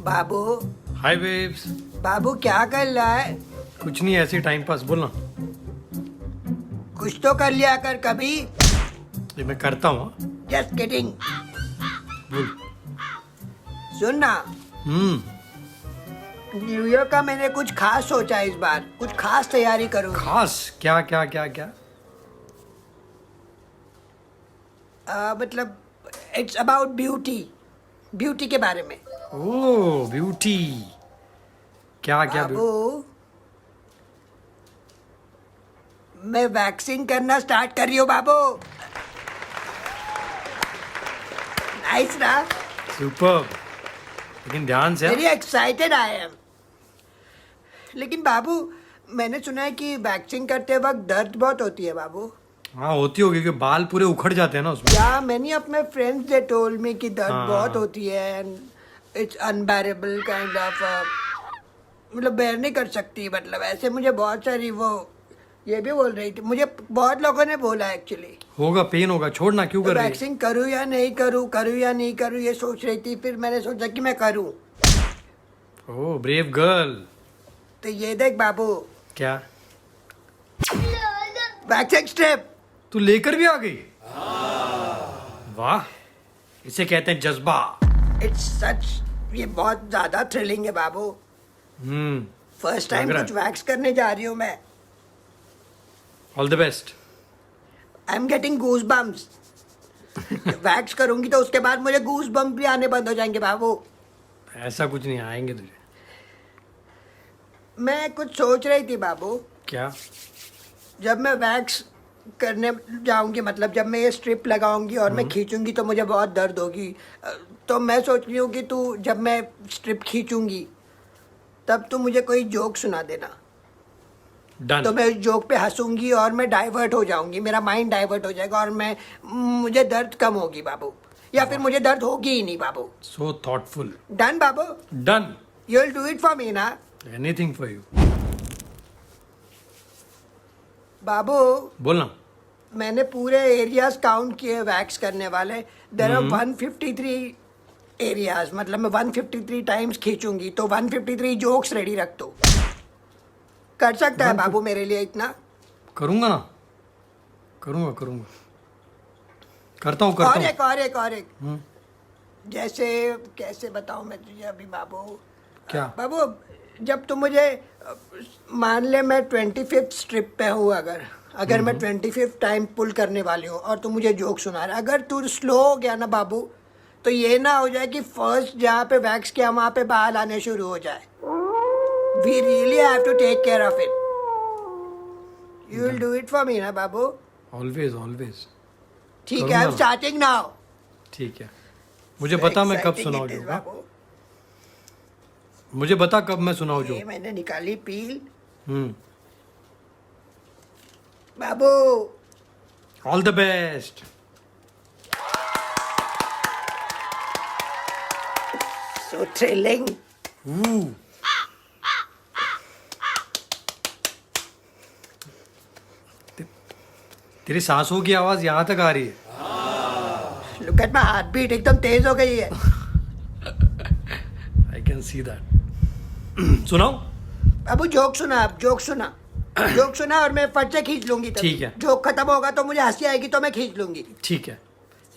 बाबू। हाय babes. बाबू क्या कर रहा है? कुछ नहीं, ऐसे टाइम पास। बोलना। कुछ तो कर लिया कर कभी। ये मैं करता हूँ। Just kidding. बोल। सुन ना, न्यू ईयर का मैंने कुछ खास सोचा है इस बार। कुछ खास तैयारी करूँ। खास क्या क्या क्या क्या? मतलब इट्स अबाउट ब्यूटी। ब्यूटी के बारे में। ओह ब्यूटी। क्या क्या बाबू, मैं वैक्सिंग करना स्टार्ट कर रही हूँ बाबू। नाइस ना? सुपर। लेकिन ध्यान से। Very excited I am. लेकिन बाबू, मैंने सुना है कि वैक्सिंग करते वक्त दर्द बहुत होती है बाबू। हाँ होती होगी क्योंकि बाल पूरे उखड़ जाते हैं ना उसमें। या many of my friends they told me कि दर्द हाँ। बहुत होती है and it's unbearable kind of. मतलब बेयर नहीं कर सकती। मतलब ऐसे मुझे बहुत सारी वो ये भी बोल रही थी। मुझे बहुत लोगों ने बोला एक्चुअली। होगा, पेन होगा, छोड़ना क्यों कर रही है? वैक्सिंग करूँ या नहीं करूँ, करूँ या नहीं करूँ, ये सोच रही थी। फिर मैंने सोचा कि मैं करूँ। ओह ब्रेव गर्ल। तो ये देख बाबू, क्या वैक्सिंग स्ट्रिप। तू लेकर भी आ गई? वाह, इसे कहते हैं जज्बा। इट्स सच, ये बहुत ज्यादा थ्रिलिंग है बाबू। फर्स्ट टाइम लग रहा कुछ है। वैक्स करने जा रही हूँ मैं। All the best. I am getting goose bumps. Wax करूंगी तो उसके बाद मुझे गूज बम्प भी आने बंद हो जाएंगे बाबू। ऐसा कुछ नहीं, आएंगे तुझे। मैं कुछ सोच रही थी बाबू। क्या? जब मैं वैक्स करने जाऊंगी, मतलब जब मैं ये स्ट्रिप लगाऊंगी और मैं खींचूंगी तो मुझे बहुत दर्द होगी। तो मैं सोच रही हूँ कि तू जब मैं स्ट्रिप खींचूंगी तब तू मुझे कोई जोक सुना देना। डन। तो मैं उस जोक पे हंसूंगी और मैं डाइवर्ट हो जाऊंगी। मेरा माइंड डाइवर्ट हो जाएगा और मुझे दर्द कम होगी बाबू। या फिर मुझे दर्द होगी ही नहीं बाबू। So thoughtful. डन बाबू? Done. You will do it for me ना एनीथिंग फॉर यू। बाबू? बोलना। मैंने पूरे एरियाज काउंट किए वैक्स करने वाले। There are 153 areas. मतलब मैं 153 टाइम्स खींचूंगी तो 153 जोक्स रेडी रख दो। कर सकता है बाबू मेरे लिए इतना? करूंगा ना, करूंगा करूंगा। करता हूँ करता और हूँ। एक और एक और एक। जैसे कैसे बताऊं मैं तुझे अभी बाबू। क्या? बाबू, जब तुम मुझे मान ले मैं 25th स्ट्रिप पे हूँ, अगर मैं 25th टाइम पुल करने वाली हूँ और तू मुझे जोक सुना रहा है, अगर तू स्लो हो गया ना बाबू तो ये ना हो जाए कि फर्स्ट जहाँ पे वैक्स किया वहाँ पे बाल आने शुरू हो जाए। We really have to take care of it. You will do it for me ना बाबू? Always always. ठीक है, करूंगा आई एम ना। Starting now. ठीक है। मुझे बता मैं कब सुनाऊँ जो। बाबू, मुझे बता कब मैं सुनाऊँ जो। ये मैंने निकाली पील हम्म। बाबू। All the best. So thrilling. तेरी सांसों की आवाज यहाँ तक आ रही है। Look at my heartbeat, एकदम तेज हो गई है। I can see that. सुनाओ। बाबू जोक सुना, आप जोक सुना। जोक सुना और मैं फट से खींच लूंगी तभी। ठीक है। जोक खत्म होगा तो मुझे हंसी आएगी तो मैं खींच लूंगी। ठीक है।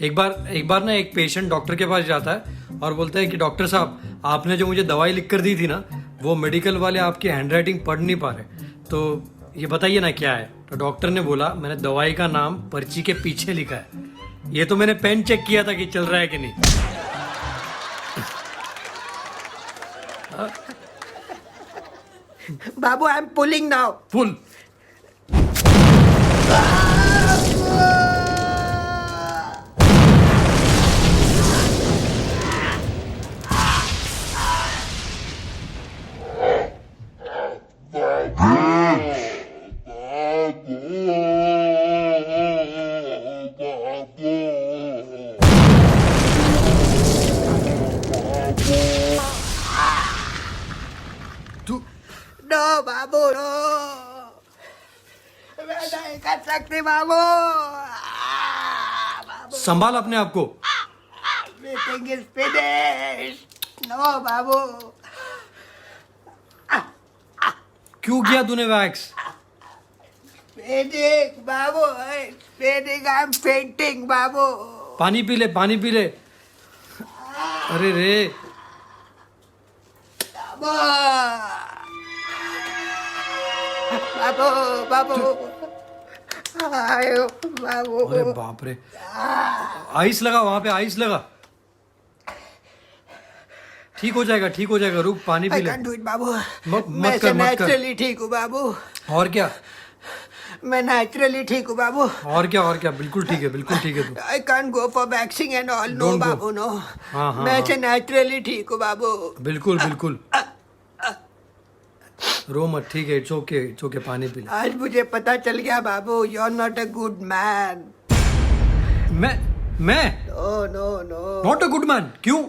एक बार ना एक पेशेंट डॉक्टर के पास जाता है और बोलता है कि डॉक्टर साहब आपने जो मुझे दवाई लिख कर दी थी ना, वो मेडिकल वाले आपकी हैंडराइटिंग पढ़ नहीं पा रहे, तो ये बताइए ना क्या है। तो डॉक्टर ने बोला मैंने दवाई का नाम पर्ची के पीछे लिखा है, ये तो मैंने पेन चेक किया था कि चल रहा है कि नहीं। बाबू I am pulling now. Full. No बाबू नो, मैं नहीं कर सकती बाबू। बाबू संभाल अपने आप को। everything is finished. नो बाबू, क्यों किया तूने वैक्स? फेंटिंग बाबू, फेंटिंग, आई एम फेंटिंग बाबू। पानी पी ले, पानी पी ले। अरे रे, बाबू, बाबू, आयो बाबू। अरे बाप रे, आइस लगा वहां पे, आइस लगा। ठीक हो जाएगा, ठीक हो जाएगा, रुक पानी पी I ले। can't do it, बाबू। मत मैं कर, मत कर। नेचुरली ठीक हूँ बाबू, और क्या, मैं नेचुरली ठीक हूँ बाबू। और क्या, और क्या, बिल्कुल ठीक है, बिल्कुल ठीक है तू। I can't go for vaccine and all, no Don't go. Babu, no। हाँ, हाँ, मैं हाँ। नेचुरली ठीक हूँ बाबू। बिल्कुल बिल्कुल, रो मत, ठीक है, इट्स ओके, इट्स ओके, पानी पी ले। आज मुझे पता चल गया बाबू, you are not a good man. मैं no no no, not a good man, क्यों?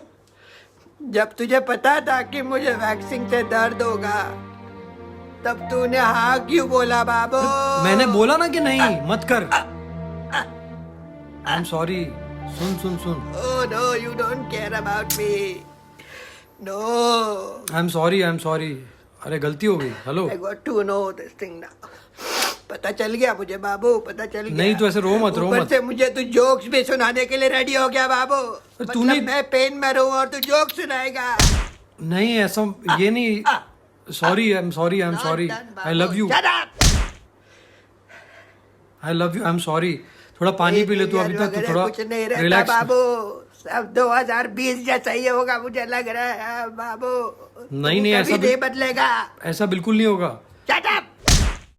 जब तुझे पता था कि मुझे वैक्सीन से दर्द होगा, तब तूने हाँ क्यों बोला बाबू? मैंने बोला ना कि नहीं, मत कर। I am sorry, soon soon soon, Oh no, you don't care about me. No, I am sorry, I am sorry. अरे गलती हो गई, hello. I got to know this thing now. पता चल गया मुझे बाबू, पता चल गया। नहीं, तू ऐसे रो मत, रो ऊपर मत। से मुझे तू जोक्स भी सुनाने के लिए रेडी हो गया बाबू। मतलब तूने- मैं पेन में रहूं और तू जोक सुनाएगा। नहीं ऐसा, ये नहीं, sorry, I am sorry, I am sorry, I love you, Shut up! I love you, I am sorry. थोड़ा पानी पी ले तू, अभी तक तू वगैरह थोड़ा कुछ नहीं रहता रिलैक्स। बाबू, सब 2020 जैसा ही होगा मुझे लग रहा है बाबू। नहीं, नहीं, कभी ऐसा नहीं बदलेगा। ऐसा बिल्कुल नहीं होगा।